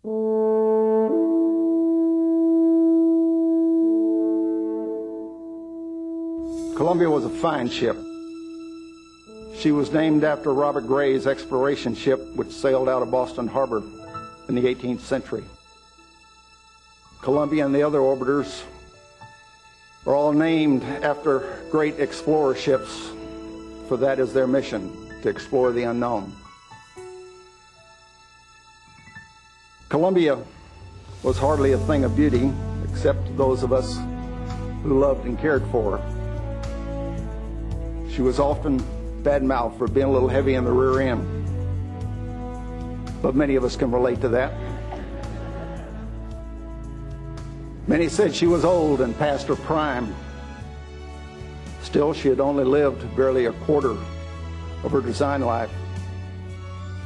Columbia was a fine ship. She was named after Robert Gray's exploration ship, which sailed out of Boston Harbor in the 18th century. Columbia and the other orbiters are all named after great explorer ships, for that is their mission, to explore the unknown. Columbia was hardly a thing of beauty, except to those of us who loved and cared for her. She was often badmouthed for being a little heavy in the rear end, but many of us can relate to that. Many said she was old and past her prime. Still, she had only lived barely a quarter of her design life.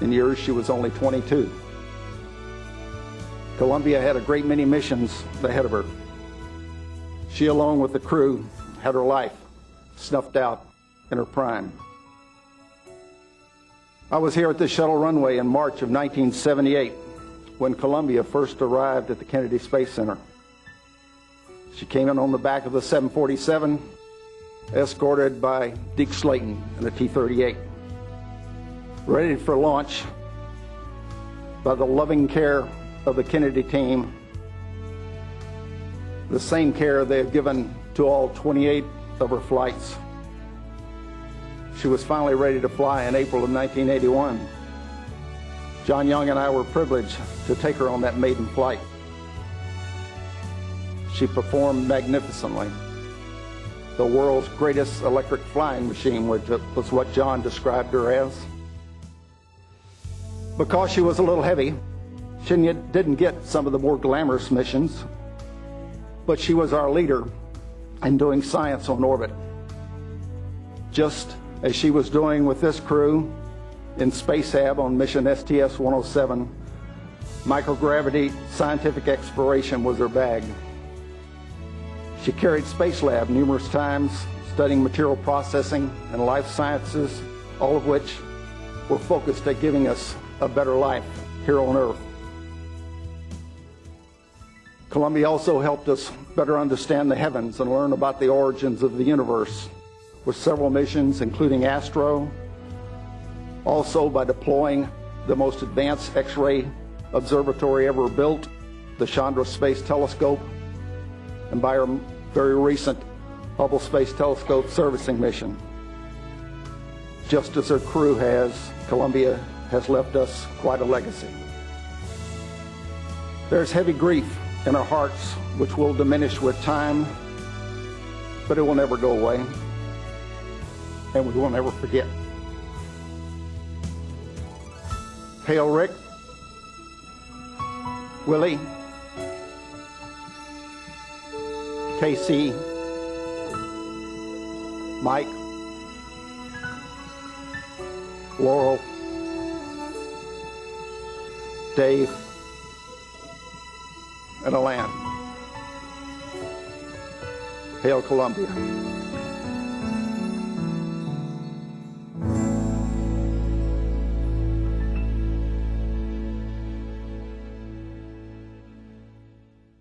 In years, she was only 22. Columbia had a great many missions ahead of her. She, along with the crew, had her life snuffed out in her prime. I was here at the shuttle runway in March of 1978 when Columbia first arrived at the Kennedy Space Center. She came in on the back of the 747, escorted by Deke Slayton in a T-38, ready for launch by the loving care of the Kennedy team, the same care they have given to all 28 of her flights. She was finally ready to fly in April of 1981. John Young and I were privileged to take her on that maiden flight. She performed magnificently. The world's greatest electric flying machine was what John described her as. Because she was a little heavy, she didn't get some of the more glamorous missions, but she was our leader in doing science on orbit, just as she was doing with this crew in Spacehab on mission STS-1 microgravity scientific exploration was her bag. She carried Spacelab numerous times, studying material processing and life sciences, all of which were focused at giving us a better life here on Earth. Columbia also helped us better understand the heavens and learn about the origins of the universe, with several missions, including Astro, also by deploying the most advanced X-ray observatory ever built, the Chandra Space Telescope, and by our very recent Hubble Space Telescope servicing mission. Just as her crew has, Columbia has left us quite a legacy. There's heavy grief in our hearts, which will diminish with time, but it will never go away, and we will never forget. Hail Rick, Willie, Casey, Mike, Laurel, Dave, and Alan. Hail Columbia.